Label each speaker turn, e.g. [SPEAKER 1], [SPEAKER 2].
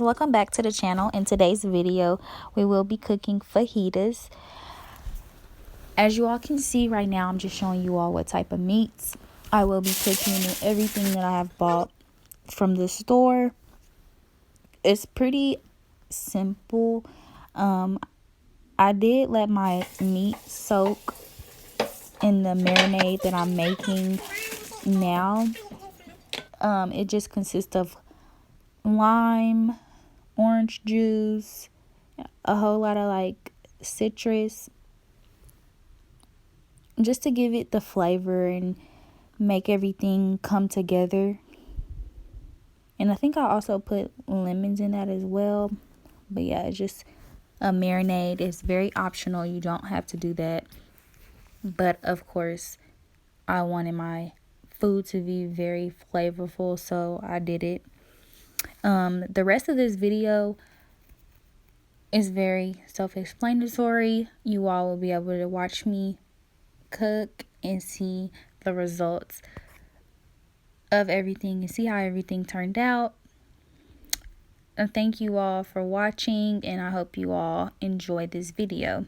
[SPEAKER 1] guys, welcome back to the channel. In today's video we will be cooking fajitas. As you all can see right now, I'm just showing you all what type of meats I will be cooking and everything that I have bought from the store. It's pretty simple. I did let my meat soak in the marinade that I'm making now. It just consists of lime, orange juice, a whole lot of like citrus, just to give it the flavor and make everything come together. And I think I also put lemons in that as well. But yeah, it's just a marinade. It's very optional. You don't have to do that. But of course, I wanted my food to be very flavorful, so I did it. The rest of this video is very self-explanatory. You all will be able to watch me cook and see the results of everything and see how everything turned out. And thank you all for watching, and I hope you all enjoyed this video.